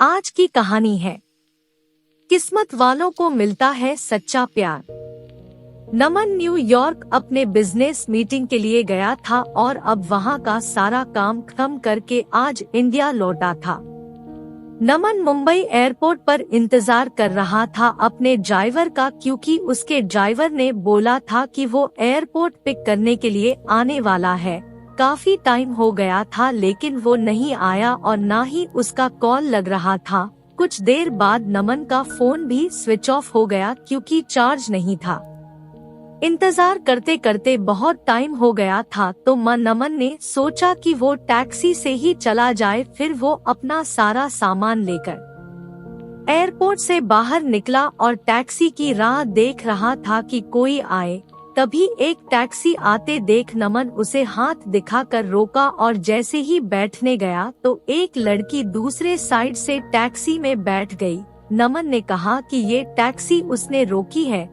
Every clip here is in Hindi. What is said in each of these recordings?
आज की कहानी है किस्मत वालों को मिलता है सच्चा प्यार। नमन न्यूयॉर्क अपने बिजनेस मीटिंग के लिए गया था और अब वहां का सारा काम खत्म करके आज इंडिया लौटा था। नमन मुंबई एयरपोर्ट पर इंतजार कर रहा था अपने ड्राइवर का, क्योंकि उसके ड्राइवर ने बोला था कि वो एयरपोर्ट पिक करने के लिए आने वाला है। काफी टाइम हो गया था लेकिन वो नहीं आया और ना ही उसका कॉल लग रहा था। कुछ देर बाद नमन का फोन भी स्विच ऑफ हो गया क्योंकि चार्ज नहीं था। इंतजार करते करते बहुत टाइम हो गया था तो नमन ने सोचा कि वो टैक्सी से ही चला जाए। फिर वो अपना सारा सामान लेकर एयरपोर्ट से बाहर निकला और टैक्सी की राह देख रहा था कि कोई आए। तभी एक टैक्सी आते देख नमन उसे हाथ दिखाकर रोका और जैसे ही बैठने गया तो एक लड़की दूसरे साइड से टैक्सी में बैठ गई। नमन ने कहा कि ये टैक्सी उसने रोकी है,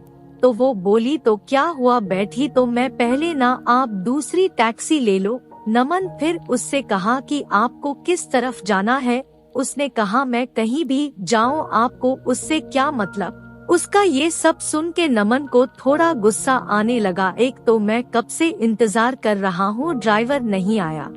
तो वो बोली तो क्या हुआ, बैठी तो मैं पहले ना, आप दूसरी टैक्सी ले लो। नमन फिर उससे कहा कि आपको किस तरफ जाना है। उसने कहा मैं कहीं भी जाऊं, आपको उससे क्या मतलब। उसका ये सब सुन के नमन को थोड़ा गुस्सा आने लगा। एक तो मैं कब से इंतजार कर रहा हूँ, ड्राइवर नहीं आया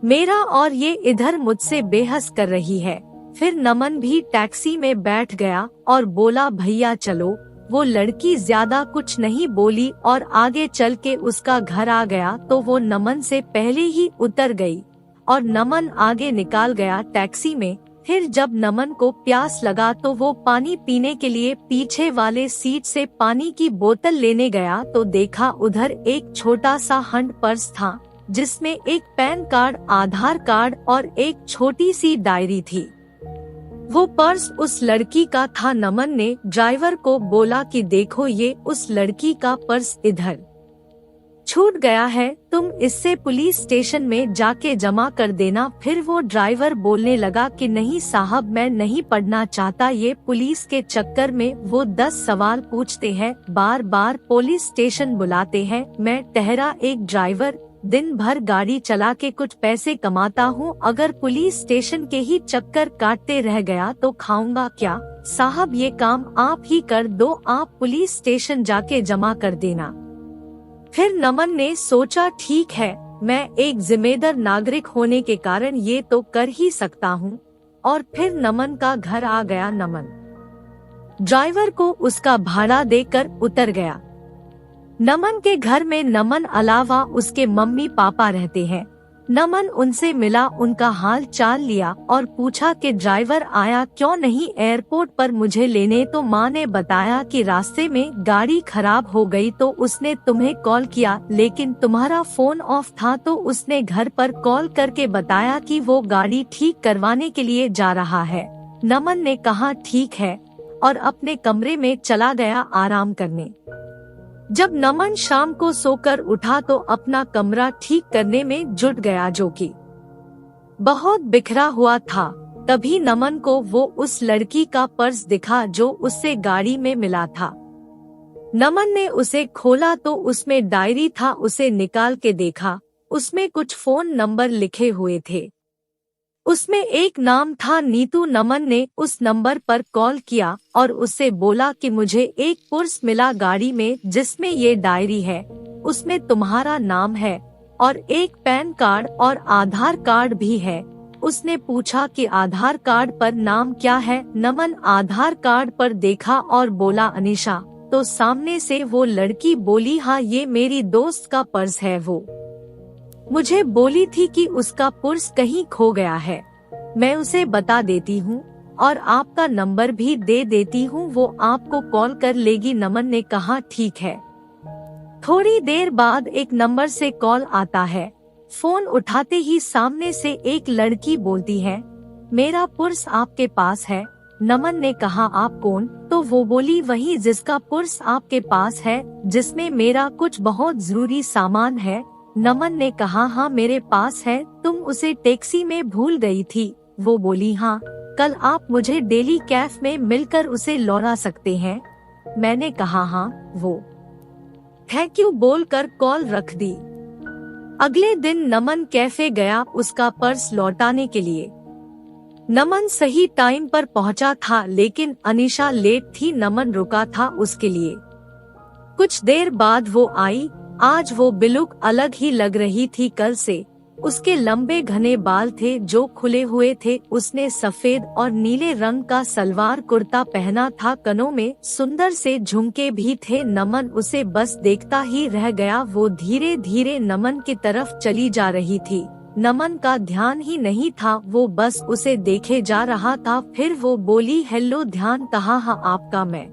मेरा, और ये इधर मुझसे बेहस कर रही है। फिर नमन भी टैक्सी में बैठ गया और बोला भैया चलो। वो लड़की ज्यादा कुछ नहीं बोली और आगे चल के उसका घर आ गया तो वो नमन से पहले ही उतर गई और नमन आगे निकाल गया टैक्सी में। फिर जब नमन को प्यास लगा तो वो पानी पीने के लिए पीछे वाले सीट से पानी की बोतल लेने गया तो देखा उधर एक छोटा सा हैंड पर्स था जिसमें एक पैन कार्ड, आधार कार्ड और एक छोटी सी डायरी थी। वो पर्स उस लड़की का था। नमन ने ड्राइवर को बोला कि देखो ये उस लड़की का पर्स इधर छूट गया है, तुम इससे पुलिस स्टेशन में जाके जमा कर देना। फिर वो ड्राइवर बोलने लगा कि नहीं साहब, मैं नहीं पढ़ना चाहता, ये पुलिस के चक्कर में वो 10 सवाल पूछते हैं, बार बार पुलिस स्टेशन बुलाते हैं। मैं ठहरा एक ड्राइवर, दिन भर गाड़ी चला के कुछ पैसे कमाता हूँ, अगर पुलिस स्टेशन के ही चक्कर काटते रह गया तो खाऊंगा क्या। साहब ये काम आप ही कर दो, आप पुलिस स्टेशन जाके जमा कर देना। फिर नमन ने सोचा ठीक है, मैं एक जिम्मेदार नागरिक होने के कारण ये तो कर ही सकता हूँ, और फिर नमन का घर आ गया। नमन ड्राइवर को उसका भाड़ा देकर उतर गया। नमन के घर में नमन अलावा उसके मम्मी पापा रहते हैं। नमन उनसे मिला, उनका हाल चाल लिया और पूछा कि ड्राइवर आया क्यों नहीं एयरपोर्ट पर मुझे लेने। तो माँ ने बताया कि रास्ते में गाड़ी खराब हो गई तो उसने तुम्हें कॉल किया, लेकिन तुम्हारा फोन ऑफ था तो उसने घर पर कॉल करके बताया कि वो गाड़ी ठीक करवाने के लिए जा रहा है। नमन ने कहा ठीक है और अपने कमरे में चला गया आराम करने। जब नमन शाम को सोकर उठा तो अपना कमरा ठीक करने में जुट गया, जो कि बहुत बिखरा हुआ था। तभी नमन को वो उस लड़की का पर्स दिखा जो उससे गाड़ी में मिला था। नमन ने उसे खोला तो उसमें डायरी था। उसे निकाल के देखा, उसमें कुछ फोन नंबर लिखे हुए थे। उसमें एक नाम था नीतू। नमन ने उस नंबर पर कॉल किया और उससे बोला कि मुझे एक पर्स मिला गाड़ी में जिसमें ये डायरी है, उसमें तुम्हारा नाम है और एक पैन कार्ड और आधार कार्ड भी है। उसने पूछा कि आधार कार्ड पर नाम क्या है। नमन आधार कार्ड पर देखा और बोला अनीशा। तो सामने से वो लड़की बोली हाँ ये मेरी दोस्त का पर्स है, वो मुझे बोली थी कि उसका पर्स कहीं खो गया है, मैं उसे बता देती हूँ और आपका नंबर भी दे देती हूँ, वो आपको कॉल कर लेगी। नमन ने कहा ठीक है। थोड़ी देर बाद एक नंबर से कॉल आता है। फोन उठाते ही सामने से एक लड़की बोलती है मेरा पर्स आपके पास है। नमन ने कहा आप कौन? तो वो बोली वही जिसका पर्स आपके पास है, जिसमें मेरा कुछ बहुत जरूरी सामान है। नमन ने कहा हाँ मेरे पास है, तुम उसे टैक्सी में भूल गई थी। वो बोली हाँ, कल आप मुझे डेली कैफ में मिलकर उसे लौटा सकते हैं। मैंने कहा हाँ। वो थैंक यू बोलकर कॉल रख दी। अगले दिन नमन कैफे गया उसका पर्स लौटाने के लिए। नमन सही टाइम पर पहुंचा था, लेकिन अनीशा लेट थी। नमन रुका था उसके लिए। कुछ देर बाद वो आई। आज वो बिल्कुल अलग ही लग रही थी कल से। उसके लंबे घने बाल थे जो खुले हुए थे। उसने सफेद और नीले रंग का सलवार कुर्ता पहना था। कानों में सुंदर से झुमके भी थे। नमन उसे बस देखता ही रह गया। वो धीरे धीरे नमन की तरफ चली जा रही थी। नमन का ध्यान ही नहीं था, वो बस उसे देखे जा रहा था। फिर वो बोली, हेलो, ध्यान कहाँ है आपका? मैं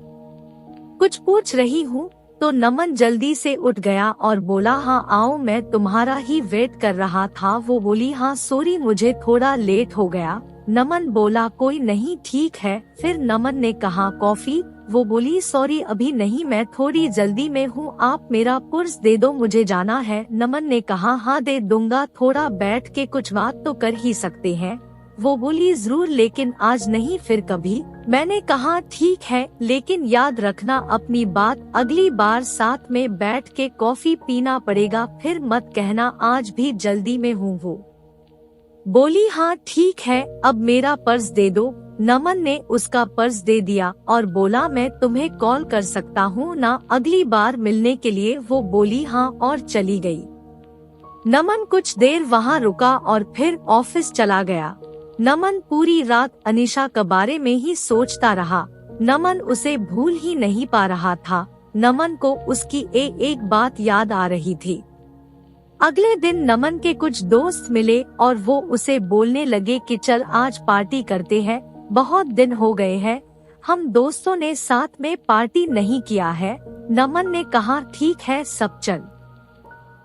कुछ पूछ रही हूँ। तो नमन जल्दी से उठ गया और बोला, हाँ आओ, मैं तुम्हारा ही वेट कर रहा था। वो बोली, हाँ सॉरी, मुझे थोड़ा लेट हो गया। नमन बोला, कोई नहीं, ठीक है। फिर नमन ने कहा, कॉफी? वो बोली, सॉरी अभी नहीं, मैं थोड़ी जल्दी में हूँ। आप मेरा पर्स दे दो, मुझे जाना है। नमन ने कहा, हाँ दे दूंगा, थोड़ा बैठ के कुछ बात तो कर ही सकते हैं। वो बोली, जरूर, लेकिन आज नहीं, फिर कभी। मैंने कहा, ठीक है, लेकिन याद रखना अपनी बात, अगली बार साथ में बैठ के कॉफी पीना पड़ेगा। फिर मत कहना आज भी जल्दी में हूँ। वो बोली, हाँ ठीक है, अब मेरा पर्स दे दो। नमन ने उसका पर्स दे दिया और बोला, मैं तुम्हें कॉल कर सकता हूँ ना अगली बार मिलने के लिए? वो बोली, हाँ, और चली गई। नमन कुछ देर वहाँ रुका और फिर ऑफिस चला गया। नमन पूरी रात अनीशा के बारे में ही सोचता रहा। नमन उसे भूल ही नहीं पा रहा था। नमन को उसकी एक बात याद आ रही थी। अगले दिन नमन के कुछ दोस्त मिले और वो उसे बोलने लगे कि चल आज पार्टी करते हैं, बहुत दिन हो गए हैं, हम दोस्तों ने साथ में पार्टी नहीं किया है। नमन ने कहा, ठीक है, सब चल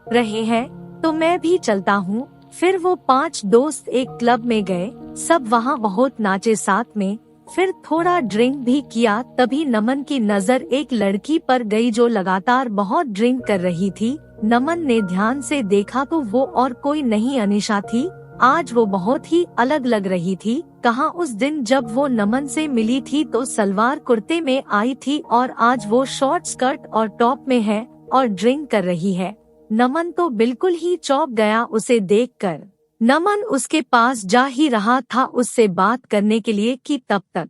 रहे हैं तो मैं भी चलता हूँ। फिर वो 5 दोस्त एक क्लब में गए। सब वहाँ बहुत नाचे साथ में, फिर थोड़ा ड्रिंक भी किया। तभी नमन की नजर एक लड़की पर गई जो लगातार बहुत ड्रिंक कर रही थी। नमन ने ध्यान से देखा तो वो और कोई नहीं, अनीशा थी। आज वो बहुत ही अलग लग रही थी। कहाँ उस दिन जब वो नमन से मिली थी तो सलवार कुर्ते में आई थी और आज वो शॉर्ट स्कर्ट और टॉप में है और ड्रिंक कर रही है। नमन तो बिल्कुल ही चौंक गया उसे देखकर। नमन उसके पास जा ही रहा था उससे बात करने के लिए कि तब तक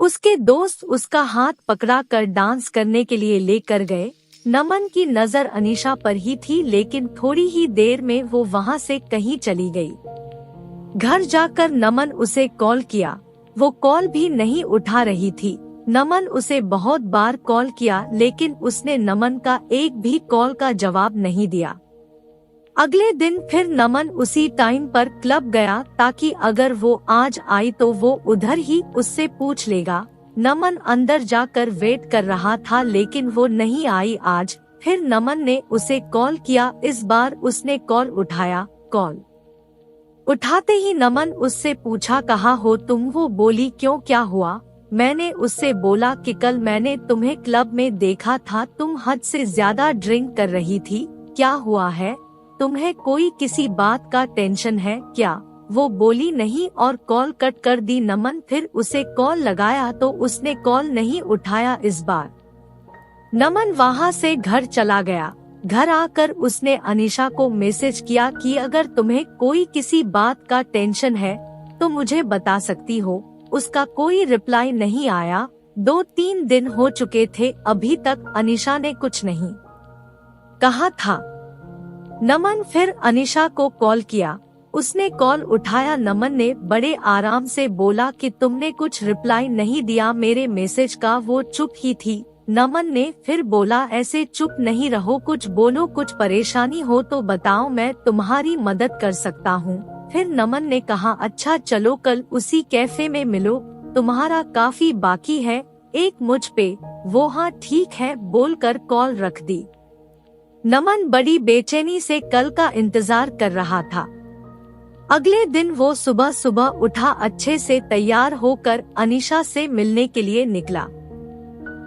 उसके दोस्त उसका हाथ पकड़ा कर डांस करने के लिए लेकर गए। नमन की नजर अनीशा पर ही थी, लेकिन थोड़ी ही देर में वो वहाँ से कहीं चली गई। घर जाकर नमन उसे कॉल किया, वो कॉल भी नहीं उठा रही थी। नमन उसे बहुत बार कॉल किया, लेकिन उसने नमन का एक भी कॉल का जवाब नहीं दिया। अगले दिन फिर नमन उसी टाइम पर क्लब गया ताकि अगर वो आज आई तो वो उधर ही उससे पूछ लेगा। नमन अंदर जाकर वेट कर रहा था, लेकिन वो नहीं आई आज। फिर नमन ने उसे कॉल किया। इस बार उसने कॉल उठाया। कॉल उठाते ही नमन उससे पूछा, कहाँ हो तुम? वो बोली, क्यों, क्या हुआ? मैंने उससे बोला कि कल मैंने तुम्हें क्लब में देखा था, तुम हद से ज्यादा ड्रिंक कर रही थी, क्या हुआ है? तुम्हें कोई किसी बात का टेंशन है क्या? वो बोली, नहीं, और कॉल कट कर दी। नमन फिर उसे कॉल लगाया तो उसने कॉल नहीं उठाया। इस बार नमन वहाँ से घर चला गया। घर आकर उसने अनीशा को मैसेज किया कि अगर तुम्हें कोई किसी बात का टेंशन है तो मुझे बता सकती हो। उसका कोई रिप्लाई नहीं आया। 2-3 दिन हो चुके थे, अभी तक अनीशा ने कुछ नहीं कहा था। नमन फिर अनीशा को कॉल किया। उसने कॉल उठाया। नमन ने बड़े आराम से बोला कि तुमने कुछ रिप्लाई नहीं दिया मेरे मैसेज का। वो चुप ही थी। नमन ने फिर बोला, ऐसे चुप नहीं रहो, कुछ बोलो, कुछ परेशानी हो तो बताओ, मैं तुम्हारी मदद कर सकता हूँ। फिर नमन ने कहा, अच्छा चलो कल उसी कैफे में मिलो, तुम्हारा काफी बाकी है एक मुझ पे। वो हाँ ठीक है बोलकर कॉल रख दी। नमन बड़ी बेचैनी से कल का इंतजार कर रहा था। अगले दिन वो सुबह सुबह उठा, अच्छे से तैयार होकर अनीशा से मिलने के लिए निकला।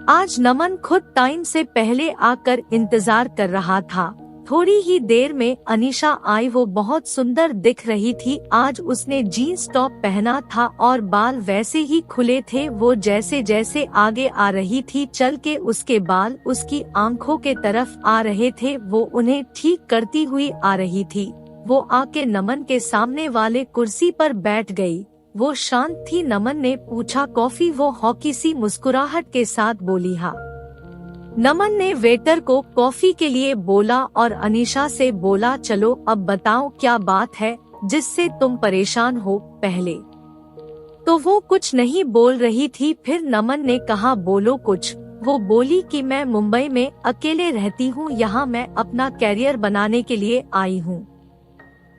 आज नमन खुद टाइम से पहले आकर इंतजार कर रहा था। थोड़ी ही देर में अनीशा आई। वो बहुत सुंदर दिख रही थी। आज उसने जीन्स टॉप पहना था और बाल वैसे ही खुले थे। वो जैसे जैसे आगे आ रही थी, चल के उसके बाल उसकी आंखों के तरफ आ रहे थे। वो उन्हें ठीक करती हुई आ रही थी। वो आके नमन के सामने वाले कुर्सी पर बैठ गई। वो शांत थी। नमन ने पूछा कॉफी? वो हॉकी सी मुस्कुराहट के साथ बोली हाँ। नमन ने वेटर को कॉफी के लिए बोला और अनीशा से बोला चलो अब बताओ क्या बात है जिससे तुम परेशान हो। पहले तो वो कुछ नहीं बोल रही थी, फिर नमन ने कहा बोलो कुछ। वो बोली कि मैं मुंबई में अकेले रहती हूँ, यहाँ मैं अपना कैरियर बनाने के लिए आई हूँ।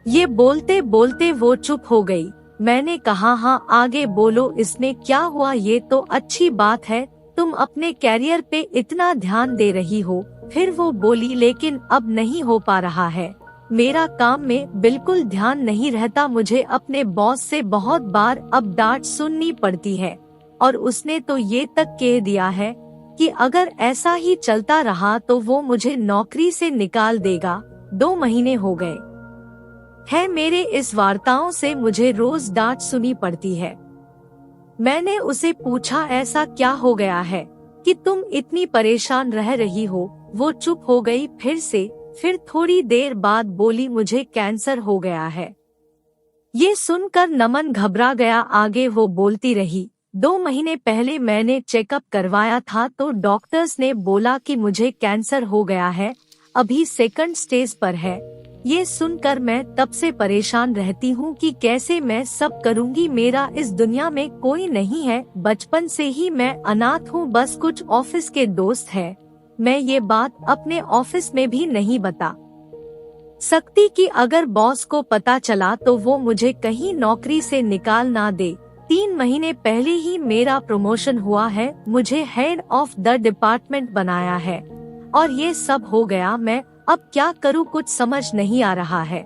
ये बोलते बोलते वो चुप हो गई। मैंने कहा हाँ आगे बोलो, इसमें क्या हुआ? ये तो अच्छी बात है, तुम अपने कैरियर पे इतना ध्यान दे रही हो। फिर वो बोली लेकिन अब नहीं हो पा रहा है, मेरा काम में बिल्कुल ध्यान नहीं रहता, मुझे अपने बॉस से बहुत बार अब डांट सुननी पड़ती है और उसने तो ये तक कह दिया है कि अगर ऐसा ही चलता रहा तो वो मुझे नौकरी से निकाल देगा। 2 महीने हो गए है मेरे इस वार्ताओं से मुझे रोज डांट सुनी पड़ती है। मैंने उसे पूछा ऐसा क्या हो गया है कि तुम इतनी परेशान रह रही हो? वो चुप हो गई फिर थोड़ी देर बाद बोली मुझे कैंसर हो गया है। ये सुनकर नमन घबरा गया। आगे वो बोलती रही 2 महीने पहले मैंने चेकअप करवाया था तो डॉक्टर्स ने बोला कि मुझे कैंसर हो गया है, अभी 2nd स्टेज पर है। ये सुनकर मैं तब से परेशान रहती हूँ कि कैसे मैं सब करूँगी, मेरा इस दुनिया में कोई नहीं है, बचपन से ही मैं अनाथ हूँ, बस कुछ ऑफिस के दोस्त हैं। मैं ये बात अपने ऑफिस में भी नहीं बता सकती कि अगर बॉस को पता चला तो वो मुझे कहीं नौकरी से निकाल ना दे। 3 महीने पहले ही मेरा प्रमोशन हुआ है, मुझे हेड ऑफ द डिपार्टमेंट बनाया है और ये सब हो गया। मैं अब क्या करूँ, कुछ समझ नहीं आ रहा है।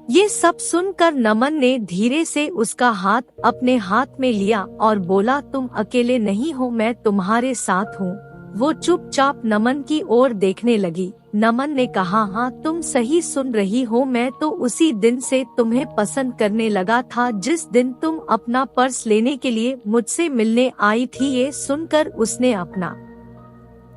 ये सब सुनकर नमन ने धीरे से उसका हाथ अपने हाथ में लिया और बोला तुम अकेले नहीं हो, मैं तुम्हारे साथ हूँ। वो चुपचाप नमन की ओर देखने लगी। नमन ने कहा हाँ तुम सही सुन रही हो, मैं तो उसी दिन से तुम्हें पसंद करने लगा था जिस दिन तुम अपना पर्स लेने के लिए मुझसे मिलने आई थी। ये सुनकर उसने अपना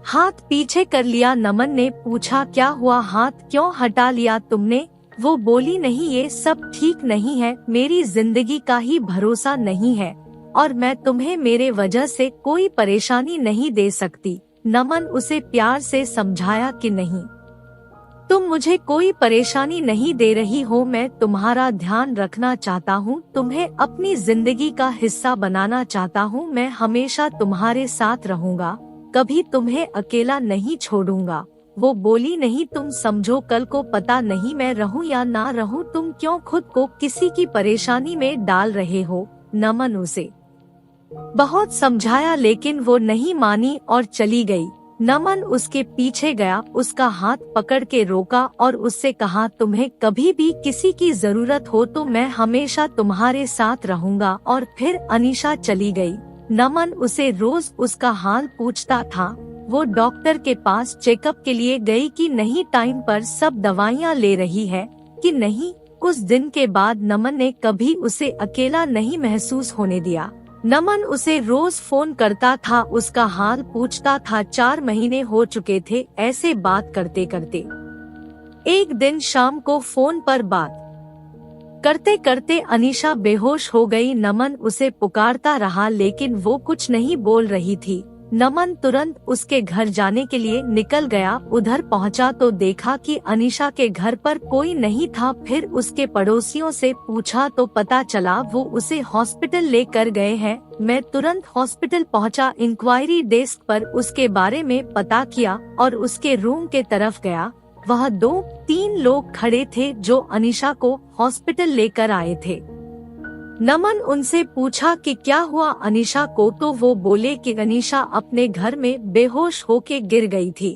हाथ पीछे कर लिया। नमन ने पूछा क्या हुआ, हाथ क्यों हटा लिया तुमने? वो बोली नहीं ये सब ठीक नहीं है, मेरी जिंदगी का ही भरोसा नहीं है और मैं तुम्हें मेरे वजह से कोई परेशानी नहीं दे सकती। नमन उसे प्यार से समझाया कि नहीं, तुम मुझे कोई परेशानी नहीं दे रही हो, मैं तुम्हारा ध्यान रखना चाहता हूँ, तुम्हें अपनी जिंदगी का हिस्सा बनाना चाहता हूँ, मैं हमेशा तुम्हारे साथ रहूँगा, कभी तुम्हें अकेला नहीं छोड़ूंगा। वो बोली नहीं तुम समझो, कल को पता नहीं मैं रहूं या ना रहूं, तुम क्यों खुद को किसी की परेशानी में डाल रहे हो। नमन उसे बहुत समझाया लेकिन वो नहीं मानी और चली गई। नमन उसके पीछे गया, उसका हाथ पकड़ के रोका और उससे कहा तुम्हें कभी भी किसी की जरूरत हो तो मैं हमेशा तुम्हारे साथ रहूंगा। और फिर अनीशा चली गई। नमन उसे रोज उसका हाल पूछता था। वो डॉक्टर के पास चेकअप के लिए गई कि नहीं, टाइम पर सब दवाइयाँ ले रही है कि नहीं। कुछ दिन के बाद नमन ने कभी उसे अकेला नहीं महसूस होने दिया। नमन उसे रोज फोन करता था, उसका हाल पूछता था। 4 महीने हो चुके थे ऐसे बात करते करते। एक दिन शाम को फोन पर बात करते करते अनीशा बेहोश हो गई। नमन उसे पुकारता रहा लेकिन वो कुछ नहीं बोल रही थी। नमन तुरंत उसके घर जाने के लिए निकल गया। उधर पहुंचा तो देखा कि अनीशा के घर पर कोई नहीं था। फिर उसके पड़ोसियों से पूछा तो पता चला वो उसे हॉस्पिटल लेकर गए हैं। मैं तुरंत हॉस्पिटल पहुंचा, इंक्वायरी डेस्क पर उसके बारे में पता किया और उसके रूम के तरफ गया। वह 2-3 लोग खड़े थे जो अनीशा को हॉस्पिटल लेकर आए थे। नमन उनसे पूछा कि क्या हुआ अनीशा को, तो वो बोले कि अनीशा अपने घर में बेहोश होके गिर गई थी।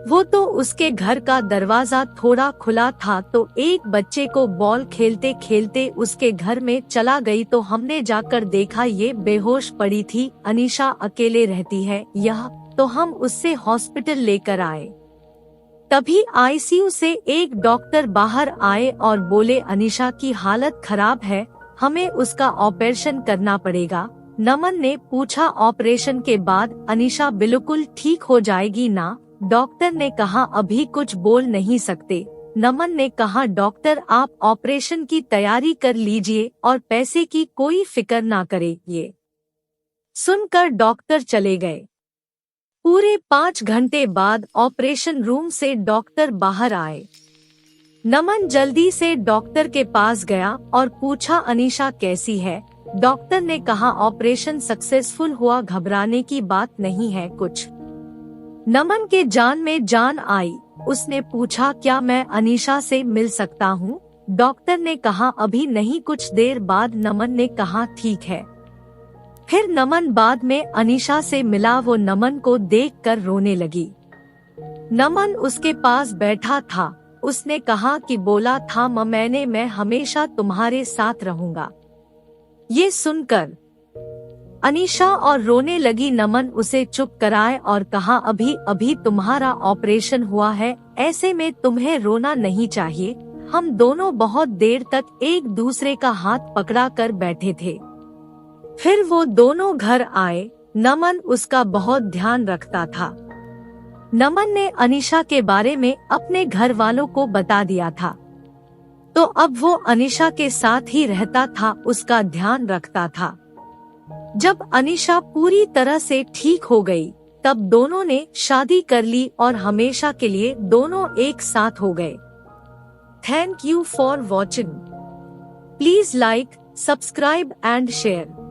वो तो उसके घर का दरवाजा थोड़ा खुला था तो एक बच्चे को बॉल खेलते खेलते उसके घर में चला गई तो हमने जाकर देखा ये बेहोश पड़ी थी। अनीशा अकेले रहती है यह, तो हम उससे हॉस्पिटल लेकर आए। तभी आईसीयू से एक डॉक्टर बाहर आए और बोले अनीशा की हालत खराब है, हमें उसका ऑपरेशन करना पड़ेगा। नमन ने पूछा ऑपरेशन के बाद अनीशा बिल्कुल ठीक हो जाएगी ना? डॉक्टर ने कहा अभी कुछ बोल नहीं सकते, नमन ने कहा, डॉक्टर आप ऑपरेशन की तैयारी कर लीजिए और पैसे की कोई फिक्र ना करें। ये सुनकर डॉक्टर चले गए। पूरे 5 घंटे बाद ऑपरेशन रूम से डॉक्टर बाहर आए। नमन जल्दी से डॉक्टर के पास गया और पूछा, अनीशा कैसी है? डॉक्टर ने कहा, ऑपरेशन सक्सेसफुल हुआ, घबराने की बात नहीं है कुछ। नमन के जान में जान आई। उसने पूछा, क्या मैं अनीशा से मिल सकता हूँ? डॉक्टर ने कहा, अभी नहीं, कुछ देर बाद। नमन ने कहा, ठीक है। फिर नमन बाद में अनीशा से मिला। वो नमन को देखकर रोने लगी। नमन उसके पास बैठा था। उसने कहा कि बोला था मैं हमेशा तुम्हारे साथ रहूंगा। ये सुनकर अनीशा और रोने लगी। नमन उसे चुप कराए और कहा, अभी अभी तुम्हारा ऑपरेशन हुआ है, ऐसे में तुम्हें रोना नहीं चाहिए। हम दोनों बहुत देर तक एक दूसरे का हाथ पकड़ा कर बैठे थे। फिर वो दोनों घर आए। नमन उसका बहुत ध्यान रखता था। नमन ने अनीशा के बारे में अपने घर वालों को बता दिया था, तो अब वो अनीशा के साथ ही रहता था, उसका ध्यान रखता था। जब अनीशा पूरी तरह से ठीक हो गई, तब दोनों ने शादी कर ली और हमेशा के लिए दोनों एक साथ हो गए। Thank you for watching. Please like, subscribe and share.